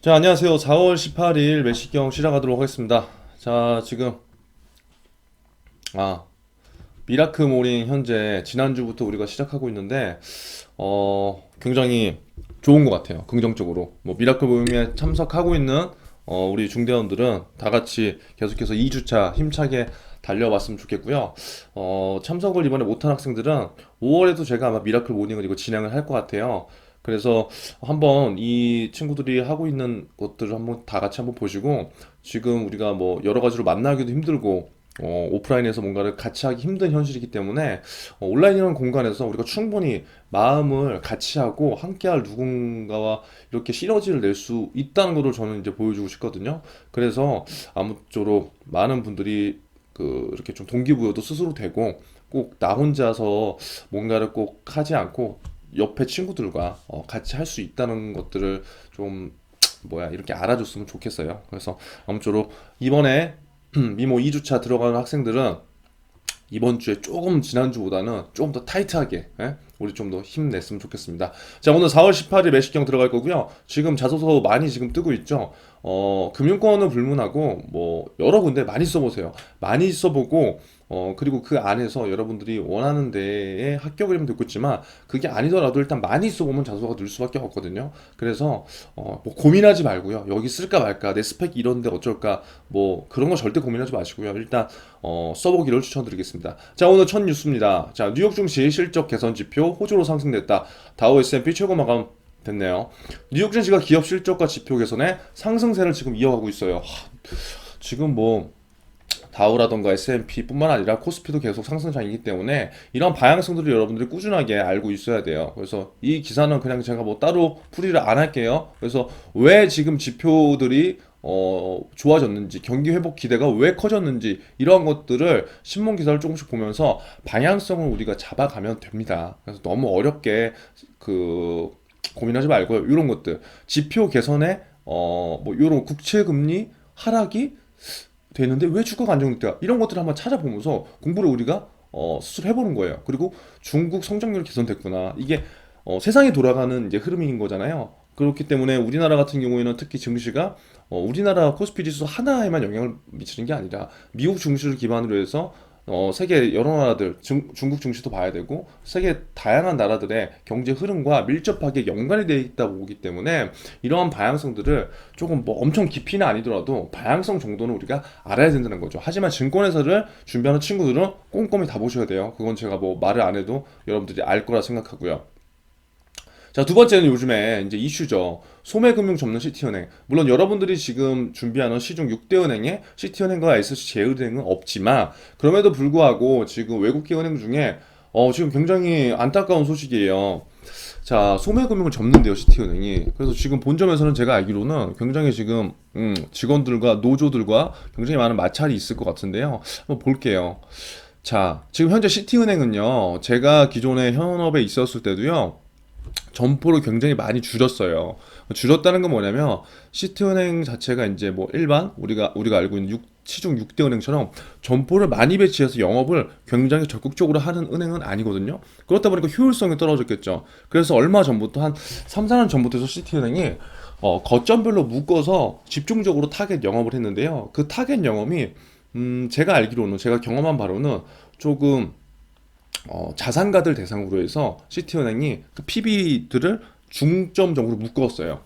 자, 안녕하세요. 4월 18일 매시경 시작하도록 하겠습니다. 자, 지금 아, 미라클 모닝 현재 지난주부터 우리가 시작하고 있는데 굉장히 좋은 것 같아요. 긍정적으로. 뭐 미라클 모닝에 참석하고 있는 우리 중대원들은 다 같이 계속해서 2주차 힘차게 달려왔으면 좋겠고요. 참석을 이번에 못한 학생들은 5월에도 제가 아마 미라클 모닝을 이거 진행을 할 것 같아요. 그래서 한번 이 친구들이 하고 있는 것들을 한번 다 같이 한번 보시고, 지금 우리가 뭐 여러 가지로 만나기도 힘들고 오프라인에서 뭔가를 같이 하기 힘든 현실이기 때문에 온라인이라는 공간에서 우리가 충분히 마음을 같이 하고 함께할 누군가와 이렇게 시너지를 낼 수 있다는 것을 저는 이제 보여주고 싶거든요. 그래서 아무쪼록 많은 분들이 이렇게 좀 동기부여도 스스로 되고, 꼭 나 혼자서 뭔가를 꼭 하지 않고 옆에 친구들과 같이 할 수 있다는 것들을 좀 이렇게 알아줬으면 좋겠어요. 그래서 아무쪼록 이번에 미모 2주차 들어가는 학생들은 이번 주에 조금 지난주보다는 조금 더 타이트하게, 우리 좀 더 힘냈으면 좋겠습니다. 자, 오늘 4월 18일 매식경 들어갈 거고요. 지금 자소서 많이 지금 뜨고 있죠. 금융권을 불문하고 뭐 여러 군데 많이 써보세요. 많이 써보고 그리고 그 안에서 여러분들이 원하는 데에 합격이면 됐겠지만, 그게 아니더라도 일단 많이 써보면 자소서가 늘 수밖에 없거든요. 그래서 뭐 고민하지 말고요. 여기 쓸까 말까, 내 스펙 이런데 어쩔까, 뭐 그런 거 절대 고민하지 마시고요. 일단 써보기를 추천드리겠습니다. 자, 오늘 첫 뉴스입니다. 자, 뉴욕 증시 실적 개선 지표 호조로 상승됐다. 다우 S&P 최고 마감 됐네요. 뉴욕 증시가 기업 실적과 지표 개선에 상승세를 지금 이어가고 있어요. 지금 뭐 다우라던가 S&P뿐만 아니라 코스피도 계속 상승장이기 때문에 이런 방향성들을 여러분들이 꾸준하게 알고 있어야 돼요. 그래서 이 기사는 그냥 제가 뭐 따로 풀이를 안 할게요. 그래서 왜 지금 지표들이 좋아졌는지, 경기 회복 기대가 왜 커졌는지, 이러한 것들을 신문 기사를 조금씩 보면서 방향성을 우리가 잡아가면 됩니다. 그래서 너무 어렵게 고민하지 말고요. 이런 것들, 지표 개선에 뭐 이런 국채 금리 하락이 되는데 왜 주가가 안정됐다, 이런 것들을 한번 찾아보면서 공부를 우리가 스스로 해보는 거예요. 그리고 중국 성장률이 개선됐구나, 이게 세상이 돌아가는 이제 흐름인 거잖아요. 그렇기 때문에 우리나라 같은 경우에는 특히 증시가 우리나라 코스피 지수 하나에만 영향을 미치는 게 아니라 미국 증시를 기반으로 해서 세계 여러 나라들, 중국 증시도 봐야 되고, 세계 다양한 나라들의 경제 흐름과 밀접하게 연관이 되어 있다 보기 때문에 이러한 방향성들을 조금 뭐 엄청 깊이는 아니더라도 방향성 정도는 우리가 알아야 된다는 거죠. 하지만 증권회사를 준비하는 친구들은 꼼꼼히 다 보셔야 돼요. 그건 제가 뭐 말을 안 해도 여러분들이 알 거라 생각하고요. 자, 두 번째는 요즘에 이제 이슈죠. 소매금융 접는 시티은행. 물론 여러분들이 지금 준비하는 시중 6대 은행에 시티은행과 SC제일은행은 없지만, 그럼에도 불구하고 지금 외국계 은행 중에 지금 굉장히 안타까운 소식이에요. 자, 소매금융을 접는데요, 시티은행이. 그래서 지금 본점에서는 제가 알기로는 굉장히 지금 직원들과 노조들과 굉장히 많은 마찰이 있을 것 같은데요. 한번 볼게요. 자, 지금 현재 시티은행은요, 제가 기존에 현업에 있었을 때도요, 점포를 굉장히 많이 줄였어요. 줄였다는 건 뭐냐면, 시티은행 자체가 이제 뭐 일반 우리가 알고 있는 시중 6대 은행처럼 점포를 많이 배치해서 영업을 굉장히 적극적으로 하는 은행은 아니거든요. 그렇다 보니까 효율성이 떨어졌겠죠. 그래서 얼마 전부터 한 3, 4년 전부터 해서 시티은행이 거점별로 묶어서 집중적으로 타겟 영업을 했는데요. 그 타겟 영업이 제가 알기로는, 제가 경험한 바로는 조금 자산가들 대상으로 해서 시티은행이 그 PB들을 중점적으로 묶었어요.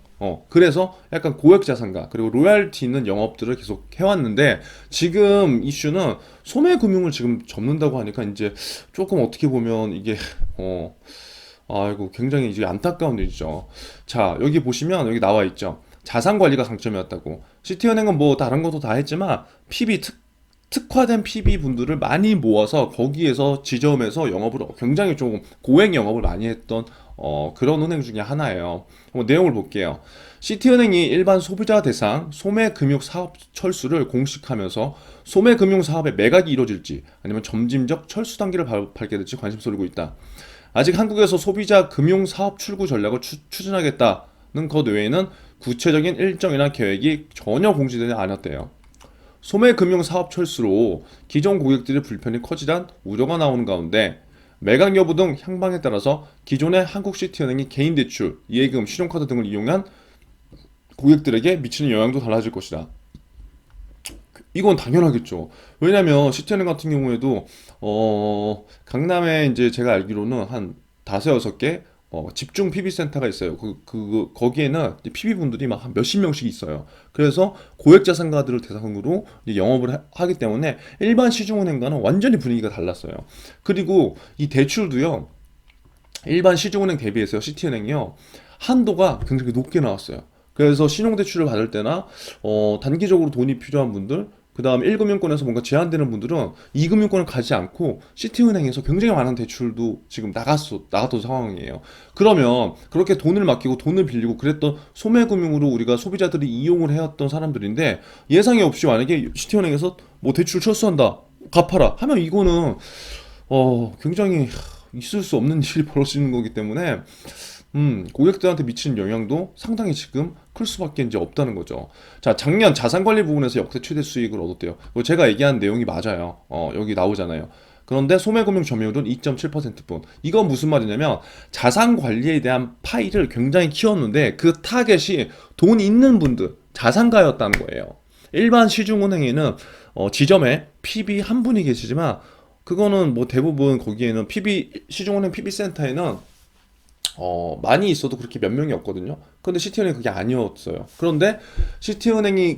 그래서 약간 고액 자산가 그리고 로얄티 있는 영업들을 계속 해왔는데, 지금 이슈는 소매금융을 지금 접는다고 하니까 이제 조금 어떻게 보면 이게 아이고, 굉장히 이제 안타까운 일이죠. 자, 여기 보시면 여기 나와 있죠. 자산 관리가 강점이었다고. 시티은행은 뭐 다른 것도 다 했지만 PB 특화된 PB 분들을 많이 모아서 거기에서 지점에서 영업을 굉장히 좀 고액 영업을 많이 했던 그런 은행 중에 하나예요. 내용을 볼게요. 시티은행이 일반 소비자 대상 소매금융 사업 철수를 공식하면서 소매금융 사업의 매각이 이루어질지 아니면 점진적 철수 단계를 밟게 될지 관심 쏠리고 있다. 아직 한국에서 소비자 금융 사업 출구 전략을 추진하겠다는 것 외에는 구체적인 일정이나 계획이 전혀 공지되지 않았대요. 소매금융 사업 철수로 기존 고객들의 불편이 커지란 우려가 나오는 가운데, 매각 여부 등 향방에 따라서 기존의 한국시티은행이 개인대출, 예금, 신용카드 등을 이용한 고객들에게 미치는 영향도 달라질 것이다. 이건 당연하겠죠. 왜냐면 시티은행 같은 경우에도 강남에 이제 제가 알기로는 한 다섯 여섯 개 집중 PB 센터가 있어요. 거기에는 PB 분들이 막 한 몇십 명씩 있어요. 그래서 고액 자산가들을 대상으로 이제 영업을 하기 때문에 일반 시중은행과는 완전히 분위기가 달랐어요. 그리고 이 대출도요. 일반 시중은행 대비해서 시티은행이요. 한도가 굉장히 높게 나왔어요. 그래서 신용대출을 받을 때나 단기적으로 돈이 필요한 분들, 그 다음에 1금융권에서 뭔가 제한되는 분들은 2금융권을 가지 않고 시티은행에서 굉장히 많은 대출도 지금 나갔던 상황이에요. 그러면 그렇게 돈을 맡기고 돈을 빌리고 그랬던 소매금융으로 우리가 소비자들이 이용을 해왔던 사람들인데 예상이 없이 만약에 시티은행에서 뭐 대출 철수한다, 갚아라 하면 이거는 굉장히 있을 수 없는 일이 벌어지는 거기 때문에 고객들한테 미치는 영향도 상당히 지금 클 수밖에 이제 없다는 거죠. 자, 작년 자산 관리 부분에서 역대 최대 수익을 얻었대요. 이거 제가 얘기한 내용이 맞아요. 여기 나오잖아요. 그런데 소매금융 점유율은 2.7%뿐. 이건 무슨 말이냐면 자산 관리에 대한 파이를 굉장히 키웠는데 그 타겟이 돈 있는 분들, 자산가였다는 거예요. 일반 시중은행에는 지점에 PB 한 분이 계시지만 그거는 뭐 대부분 거기에는 시중은행 PB 센터에는 많이 있어도 그렇게 몇 명이 없거든요. 그런데 시티은행이 그게 아니었어요. 그런데 시티은행이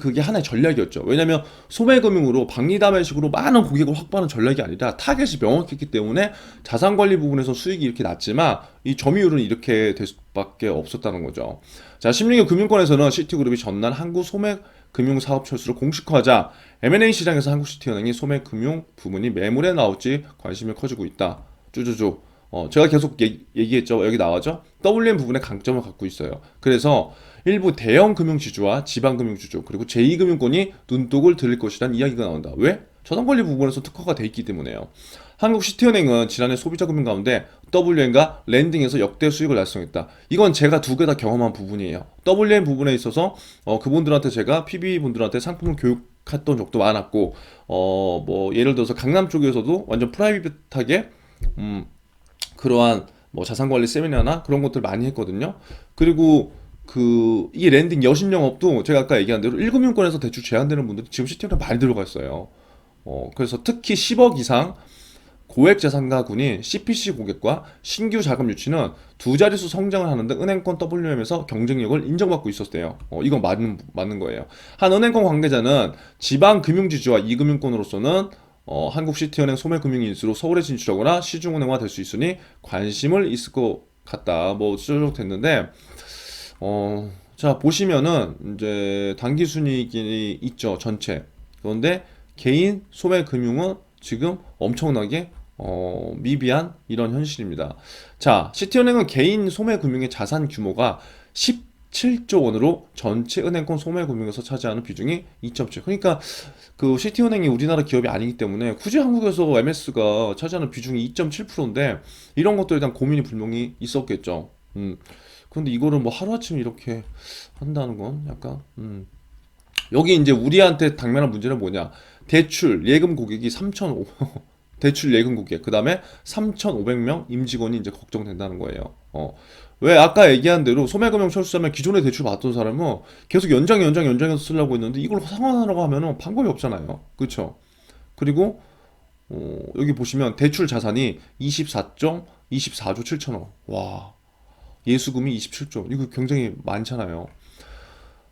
그게 하나의 전략이었죠. 왜냐면 소매금융으로 박리담회식으로 많은 고객을 확보하는 전략이 아니라 타겟이 명확했기 때문에 자산관리 부분에서 수익이 이렇게 났지만 이 점유율은 이렇게 될 수밖에 없었다는 거죠. 자, 16일 금융권에서는 시티그룹이 전날 한국 소매금융사업 철수를 공식화하자 M&A 시장에서 한국시티은행이 소매금융 부문이 매물에 나올지 관심이 커지고 있다. 쭈쭈쭈. 제가 계속 얘기했죠. 여기 나와죠. WM 부분에 강점을 갖고 있어요. 그래서 일부 대형 금융지주와 지방금융지주 그리고 제2금융권이 눈독을 들일 것이라는 이야기가 나온다. 왜? 자산관리 부분에서 특화가 돼 있기 때문에요. 한국시티은행은 지난해 소비자 금융 가운데 WM과 랜딩에서 역대 수익을 달성했다. 이건 제가 두 개 다 경험한 부분이에요. WM 부분에 있어서 그분들한테 제가 PB 분들한테 상품을 교육했던 적도 많았고 뭐 예를 들어서 강남 쪽에서도 완전 프라이빗하게 그러한 뭐 자산관리 세미나나 그런 것들 많이 했거든요. 그리고 이 랜딩 여신 영업도 제가 아까 얘기한 대로 1금융권에서 대출 제한되는 분들이 지금 시티은행에 많이 들어가 있어요. 그래서 특히 10억 이상 고액 자산가군인 CPC 고객과 신규 자금 유치는 두 자릿수 성장을 하는데 은행권 WM에서 경쟁력을 인정받고 있었대요. 이건 맞는 거예요. 한 은행권 관계자는 지방 금융지주와 이금융권으로서는 한국시티은행 소매금융인수로 서울에 진출하거나 시중은행화 될 수 있으니 관심을 있을 것 같다. 뭐 쭉 됐는데 자 보시면은 이제 당기순이익이 있죠 전체. 그런데 개인 소매금융은 지금 엄청나게 미비한 이런 현실입니다. 자, 시티은행은 개인 소매금융의 자산 규모가 17조 원으로 전체 은행권 소매금융에서 차지하는 비중이 2.7. 그러니까 그 시티은행이 우리나라 기업이 아니기 때문에 굳이 한국에서 MS가 차지하는 비중이 2.7%인데 이런 것들에 대한 고민이 분명히 있었겠죠. 그런데 이거를 뭐 하루아침에 이렇게 한다는 건 약간 여기 이제 우리한테 당면한 문제는 뭐냐? 대출 예금 고객이 3,500 대출 예금 고객 그 다음에 3,500명 임직원이 이제 걱정된다는 거예요. 왜 아까 얘기한 대로 소매금융 철수하면 기존에 대출 받던 사람은 계속 연장해서 쓰려고 했는데 이걸 상환하라고 하면은 방법이 없잖아요. 그렇죠? 그리고 여기 보시면 대출 자산이 24조 7천억. 와, 예수금이 27조. 이거 굉장히 많잖아요.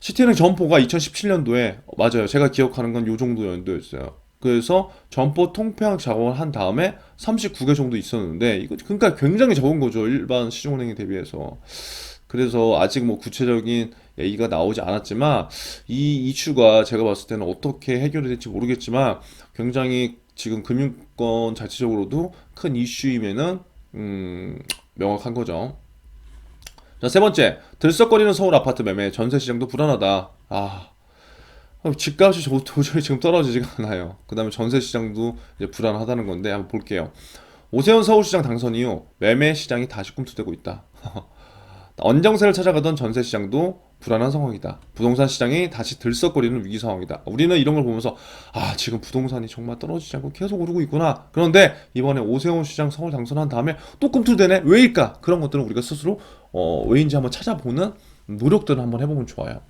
시티은행 점포가 2017년도에 맞아요. 제가 기억하는 건 요 정도 연도였어요. 그래서 점포 통폐합 작업을 한 다음에 39개 정도 있었는데 이거 그러니까 굉장히 적은 거죠. 일반 시중은행에 대비해서. 그래서 아직 뭐 구체적인 얘기가 나오지 않았지만 이 이슈가 제가 봤을 때는 어떻게 해결이 될지 모르겠지만 굉장히 지금 금융권 자체적으로도 큰 이슈임에는 명확한 거죠. 자, 세 번째, 들썩거리는 서울 아파트 매매, 전세 시장도 불안하다. 집값이 도저히 지금 떨어지지가 않아요. 그 다음에 전세 시장도 이제 불안하다는 건데 한번 볼게요. 오세훈 서울시장 당선 이후 매매 시장이 다시 꿈틀대고 있다. 언정세를 찾아가던 전세 시장도 불안한 상황이다. 부동산 시장이 다시 들썩거리는 위기 상황이다. 우리는 이런 걸 보면서 지금 부동산이 정말 떨어지지 않고 계속 오르고 있구나. 그런데 이번에 오세훈 시장 서울 당선한 다음에 또 꿈틀대네. 왜일까? 그런 것들은 우리가 스스로 왜인지 한번 찾아보는 노력들을 한번 해보면 좋아요.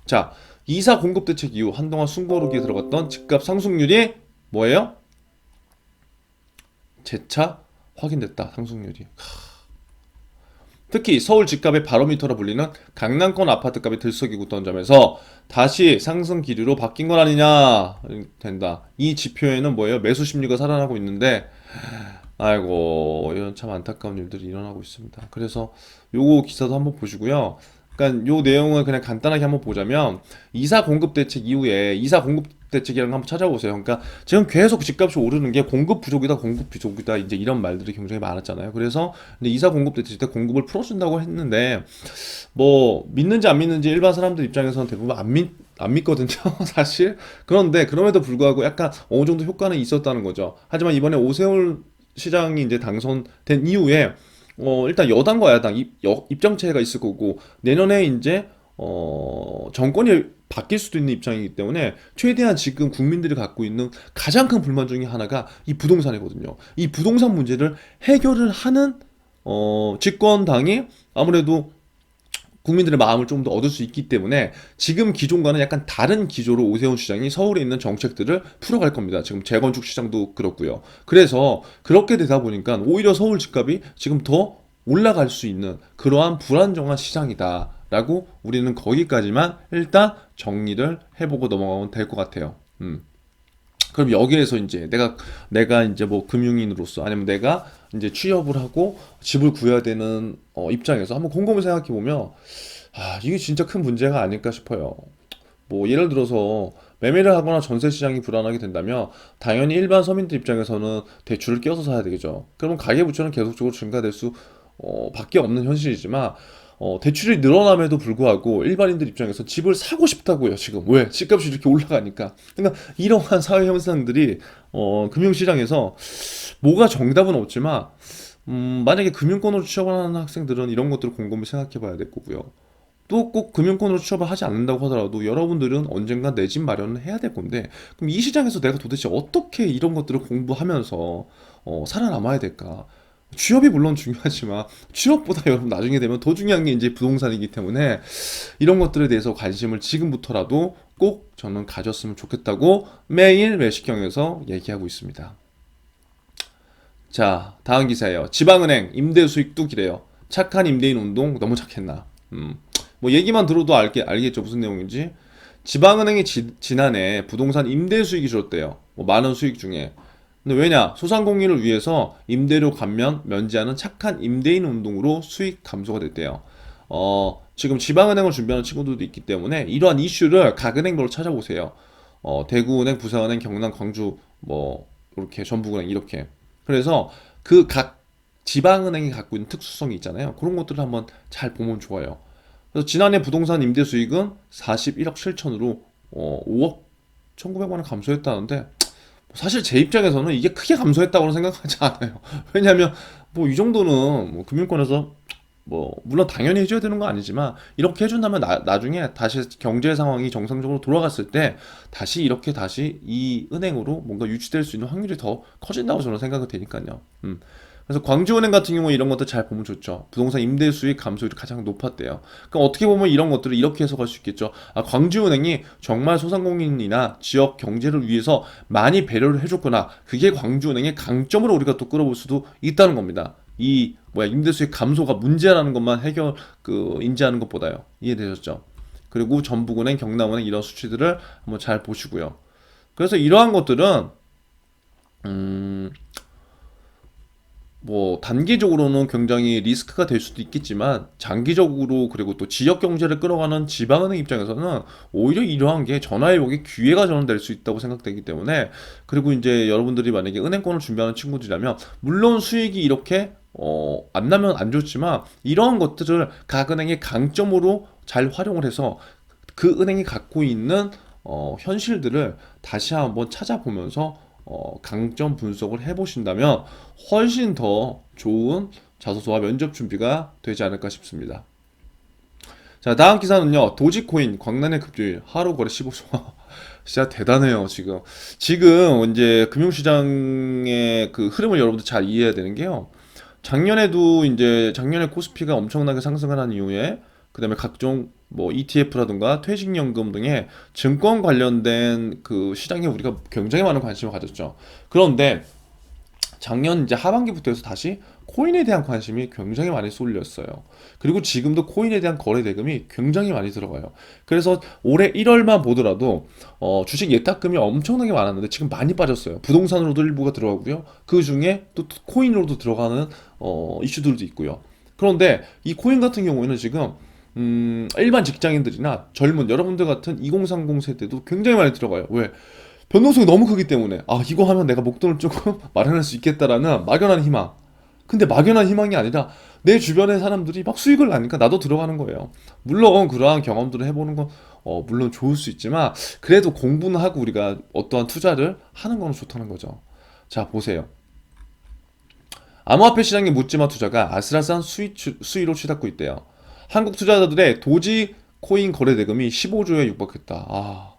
자, 이사 공급 대책 이후 한동안 숨고르기에 들어갔던 집값 상승률이 뭐예요? 재차 확인됐다. 상승률이. 특히 서울 집값의 바로미터로 불리는 강남권 아파트값이 들썩이고 있던 점에서 다시 상승 기류로 바뀐 건 아니냐 된다. 이 지표에는 뭐예요? 매수 심리가 살아나고 있는데 아이고 이런 참 안타까운 일들이 일어나고 있습니다. 그래서 요거 기사도 한번 보시고요. 그러니까 요 내용을 그냥 간단하게 한번 보자면 이사 공급 대책 이후에 이사 공급 대책이라는 거 한번 찾아보세요. 그러니까 지금 계속 집값이 오르는 게 공급 부족이다, 공급 부족이다 이제 이런 말들이 굉장히 많았잖아요. 그래서 근데 이사 공급 대책 때 공급을 풀어준다고 했는데 뭐 믿는지 안 믿는지 일반 사람들 입장에서는 대부분 안 믿거든요, 사실. 그런데 그럼에도 불구하고 약간 어느 정도 효과는 있었다는 거죠. 하지만 이번에 오세훈 시장이 이제 당선된 이후에 일단 여당과 야당 입장 차이가 있을 거고 내년에 이제 정권이 바뀔 수도 있는 입장이기 때문에 최대한 지금 국민들이 갖고 있는 가장 큰 불만 중에 하나가 이 부동산이거든요. 이 부동산 문제를 해결을 하는 집권당이 아무래도 국민들의 마음을 좀 더 얻을 수 있기 때문에 지금 기존과는 약간 다른 기조로 오세훈 시장이 서울에 있는 정책들을 풀어갈 겁니다. 지금 재건축 시장도 그렇고요. 그래서 그렇게 되다 보니까 오히려 서울 집값이 지금 더 올라갈 수 있는 그러한 불안정한 시장이다라고 우리는 거기까지만 일단 정리를 해보고 넘어가면 될 것 같아요. 그럼 여기에서 이제 내가 이제 뭐 금융인으로서 아니면 내가 이제 취업을 하고 집을 구해야 되는 입장에서 한번 곰곰이 생각해 보면 이게 진짜 큰 문제가 아닐까 싶어요. 뭐 예를 들어서 매매를 하거나 전세 시장이 불안하게 된다면 당연히 일반 서민들 입장에서는 대출을 껴서 사야 되겠죠. 그러면 가계부채는 계속적으로 증가될 수 밖에 없는 현실이지만 대출이 늘어남에도 불구하고 일반인들 입장에서 집을 사고 싶다고요, 지금. 왜? 집값이 이렇게 올라가니까. 그러니까 이러한 사회 현상들이 금융시장에서 뭐가 정답은 없지만 만약에 금융권으로 취업을 하는 학생들은 이런 것들을 곰곰이 생각해 봐야 될 거고요. 또 꼭 금융권으로 취업을 하지 않는다고 하더라도 여러분들은 언젠가 내 집 마련을 해야 될 건데 그럼 이 시장에서 내가 도대체 어떻게 이런 것들을 공부하면서 살아남아야 될까? 취업이 물론 중요하지만 취업보다 여러분 나중에 되면 더 중요한 게 이제 부동산이기 때문에 이런 것들에 대해서 관심을 지금부터라도 꼭 저는 가졌으면 좋겠다고 매일 외식경에서 얘기하고 있습니다. 자, 다음 기사예요. 지방은행 임대 수익 뚝이래요. 착한 임대인 운동 너무 착했나? 뭐 얘기만 들어도 알겠죠 무슨 내용인지. 지방은행이 지난해 부동산 임대 수익이 줄었대요. 뭐 많은 수익 중에. 근데 왜냐? 소상공인을 위해서 임대료 감면 면제하는 착한 임대인 운동으로 수익 감소가 됐대요. 지금 지방은행을 준비하는 친구들도 있기 때문에 이러한 이슈를 각 은행별로 찾아보세요. 대구은행, 부산은행, 경남, 광주, 뭐 이렇게 전북은행 이렇게. 그래서 그 각 지방은행이 갖고 있는 특수성이 있잖아요. 그런 것들을 한번 잘 보면 좋아요. 그래서 지난해 부동산 임대 수익은 41억 7천으로 5억 1,900만 원 감소했다는데 사실 제 입장에서는 이게 크게 감소했다고는 생각하지 않아요. 왜냐하면 뭐 이 정도는 뭐 금융권에서 뭐 물론 당연히 해줘야 되는 거 아니지만 이렇게 해준다면 나중에 다시 경제 상황이 정상적으로 돌아갔을 때 다시 이렇게 다시 이 은행으로 뭔가 유치될 수 있는 확률이 더 커진다고 저는 생각이 되니까요. 그래서 광주은행 같은 경우 이런 것들 잘 보면 좋죠. 부동산 임대 수익 감소율이 가장 높았대요. 그럼 어떻게 보면 이런 것들을 이렇게 해석할 수 있겠죠. 광주은행이 정말 소상공인이나 지역 경제를 위해서 많이 배려를 해줬구나. 그게 광주은행의 강점으로 우리가 또 끌어볼 수도 있다는 겁니다. 이 뭐야 임대 수익 감소가 문제라는 것만 인지하는 것보다요. 이해되셨죠? 그리고 전북은행, 경남은행 이런 수치들을 한번 잘 보시고요. 그래서 이러한 것들은 뭐 단기적으로는 굉장히 리스크가 될 수도 있겠지만 장기적으로 그리고 또 지역 경제를 끌어가는 지방은행 입장에서는 오히려 이러한 게 전화위복의 기회가 저는 될 수 있다고 생각되기 때문에 그리고 이제 여러분들이 만약에 은행권을 준비하는 친구들이라면 물론 수익이 이렇게 안 나면 안 좋지만 이러한 것들을 각 은행의 강점으로 잘 활용을 해서 그 은행이 갖고 있는 현실들을 다시 한번 찾아보면서 강점 분석을 해보신다면 훨씬 더 좋은 자소서와 면접 준비가 되지 않을까 싶습니다. 자, 다음 기사는요. 도지코인 광란의 급조일 하루 거래 15조. 진짜 대단해요, 지금. 지금 이제 금융시장의 그 흐름을 여러분들 잘 이해해야 되는 게요. 작년에 코스피가 엄청나게 상승을 한 이후에 그다음에 각종 뭐 ETF라든가 퇴직연금 등의 증권 관련된 그 시장에 우리가 굉장히 많은 관심을 가졌죠. 그런데 작년 이제 하반기부터 해서 다시 코인에 대한 관심이 굉장히 많이 쏠렸어요. 그리고 지금도 코인에 대한 거래 대금이 굉장히 많이 들어가요. 그래서 올해 1월만 보더라도 주식 예탁금이 엄청나게 많았는데 지금 많이 빠졌어요. 부동산으로도 일부가 들어가고요. 그 중에 또 코인으로도 들어가는 이슈들도 있고요. 그런데 이 코인 같은 경우에는 지금 일반 직장인들이나 젊은 여러분들 같은 2030 세대도 굉장히 많이 들어가요. 왜? 변동성이 너무 크기 때문에 이거 하면 내가 목돈을 조금 마련할 수 있겠다라는 막연한 희망. 근데 막연한 희망이 아니라 내 주변의 사람들이 막 수익을 나니까 나도 들어가는 거예요. 물론 그러한 경험들을 해보는 건 물론 좋을 수 있지만 그래도 공부는 하고 우리가 어떠한 투자를 하는 건 좋다는 거죠. 자, 보세요. 암호화폐 시장의 묻지마 투자가 아슬아슬한 수위로 치닫고 있대요. 한국 투자자들의 도지 코인 거래 대금이 15조에 육박했다.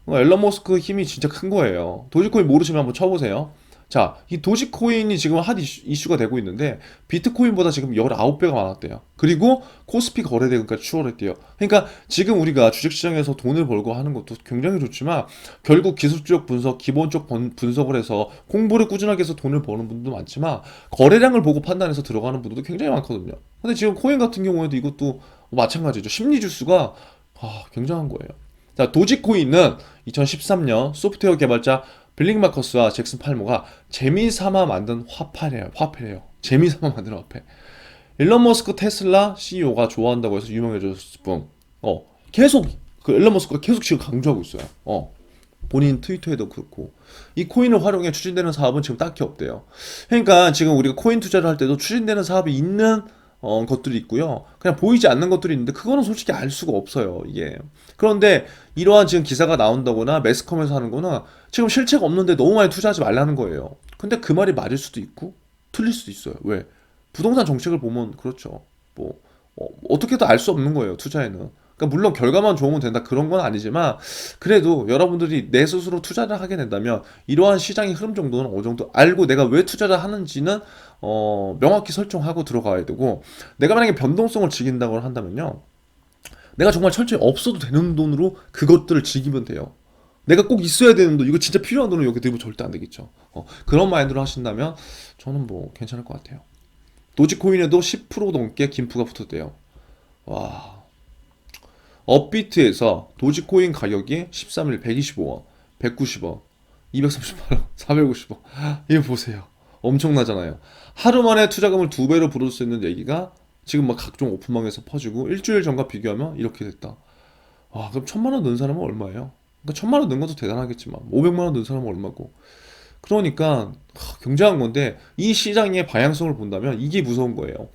앨런 머스크 힘이 진짜 큰 거예요. 도지코인 모르시면 한번 쳐보세요. 자, 이 도지코인이 지금 핫 이슈가 되고 있는데 비트코인보다 지금 19배가 많았대요. 그리고 코스피 거래대금까지 추월했대요. 그러니까 지금 우리가 주식시장에서 돈을 벌고 하는 것도 굉장히 좋지만 결국 기술적 분석, 기본적 분석을 해서 공부를 꾸준하게 해서 돈을 버는 분도 많지만 거래량을 보고 판단해서 들어가는 분들도 굉장히 많거든요. 근데 지금 코인 같은 경우에도 이것도 마찬가지죠. 심리 지수가 굉장한 거예요. 자, 도지코인은 2013년 소프트웨어 개발자 빌링 마커스와 잭슨 팔모가 재미삼아 만든 화폐래요. 재미삼아 만든 화폐. 일론 머스크 테슬라 CEO가 좋아한다고 해서 유명해졌을 뿐. 계속 그 일론 머스크가 계속 지금 강조하고 있어요. 본인 트위터에도 그렇고 이 코인을 활용해 추진되는 사업은 지금 딱히 없대요. 그러니까 지금 우리가 코인 투자를 할 때도 추진되는 사업이 있는 것들이 있고요. 그냥 보이지 않는 것들이 있는데 그거는 솔직히 알 수가 없어요. 이게. 그런데 이러한 지금 기사가 나온다거나 매스컴에서 하는 거는 지금 실체가 없는데 너무 많이 투자하지 말라는 거예요. 근데 그 말이 맞을 수도 있고 틀릴 수도 있어요. 왜? 부동산 정책을 보면 그렇죠. 뭐 어떻게도 알 수 없는 거예요. 투자에는. 그러니까 물론 결과만 좋으면 된다 그런 건 아니지만 그래도 여러분들이 내 스스로 투자를 하게 된다면 이러한 시장의 흐름 정도는 어느 정도 알고 내가 왜 투자를 하는지는 명확히 설정하고 들어가야 되고 내가 만약에 변동성을 즐긴다고 한다면요. 내가 정말 철저히 없어도 되는 돈으로 그것들을 즐기면 돼요. 내가 꼭 있어야 되는 돈, 이거 진짜 필요한 돈을 여기 들면 절대 안 되겠죠. 그런 마인드로 하신다면 저는 뭐 괜찮을 것 같아요. 도지코인에도 10% 넘게 김프가 붙었대요. 와. 업비트에서 도지코인 가격이 13일 125원, 190원, 238원, 450원. 이거 보세요. 엄청나잖아요. 하루 만에 투자금을 2배로 불을 수 있는 얘기가 지금 막 각종 오픈망에서 퍼지고 일주일 전과 비교하면 이렇게 됐다. 그럼 1,000만 원 넣은 사람은 얼마예요? 그러니까 1,000만 원 넣은 것도 대단하겠지만 500만 원 넣은 사람은 얼마고? 그러니까 굉장한 건데 이 시장의 방향성을 본다면 이게 무서운 거예요.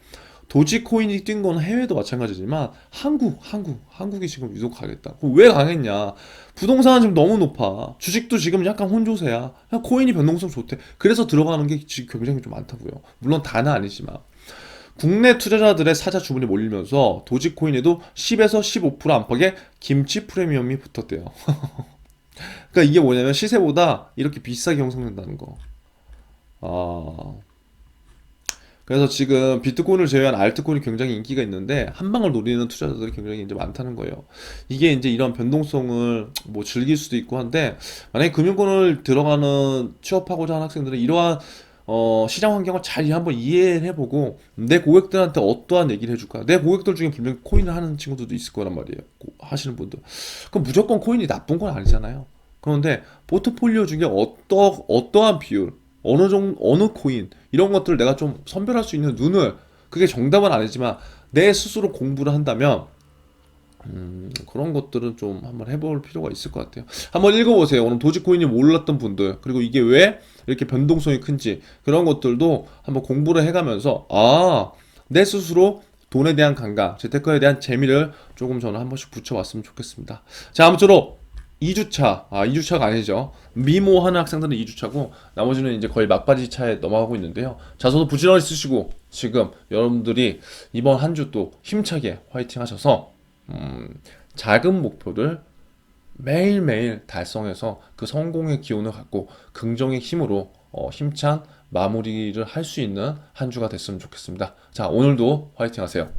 도지코인이 뛴 건 해외도 마찬가지지만 한국이 지금 유독 가겠다. 그럼 왜 강했냐? 부동산은 지금 너무 높아. 주식도 지금 약간 혼조세야. 그냥 코인이 변동성 좋대. 그래서 들어가는 게 지금 굉장히 좀 많다고요. 물론 다는 아니지만. 국내 투자자들의 사자 주문이 몰리면서 도지코인에도 10에서 15% 안팎의 김치 프리미엄이 붙었대요. 그러니까 이게 뭐냐면 시세보다 이렇게 비싸게 형성된다는 거. 그래서 지금 비트코인을 제외한 알트코인이 굉장히 인기가 있는데 한 방을 노리는 투자자들이 굉장히 이제 많다는 거예요. 이게 이제 이런 변동성을 뭐 즐길 수도 있고 한데 만약에 금융권을 들어가는 취업하고자 하는 학생들은 이러한 시장 환경을 잘 한번 이해를 해보고 내 고객들한테 어떠한 얘기를 해줄까? 내 고객들 중에 분명히 코인을 하는 친구들도 있을 거란 말이에요. 하시는 분들. 그럼 무조건 코인이 나쁜 건 아니잖아요. 그런데 포트폴리오 중에 어떠한 비율, 어느 코인 이런 것들을 내가 좀 선별할 수 있는 눈을 그게 정답은 아니지만 내 스스로 공부를 한다면 그런 것들은 좀 한번 해볼 필요가 있을 것 같아요. 한번 읽어보세요. 오늘 도지코인이 몰랐던 분들 그리고 이게 왜 이렇게 변동성이 큰지 그런 것들도 한번 공부를 해가면서 내 스스로 돈에 대한 감각, 재테크에 대한 재미를 조금 저는 한 번씩 붙여왔으면 좋겠습니다. 자, 아무쪼록 2주차, 2주차가 아니죠. 미모하는 학생들은 2주차고 나머지는 이제 거의 막바지 차에 넘어가고 있는데요. 자소도 부지런히 쓰시고 지금 여러분들이 이번 한 주 또 힘차게 화이팅 하셔서 작은 목표를 매일매일 달성해서 그 성공의 기운을 갖고 긍정의 힘으로 힘찬 마무리를 할 수 있는 한 주가 됐으면 좋겠습니다. 자, 오늘도 화이팅 하세요.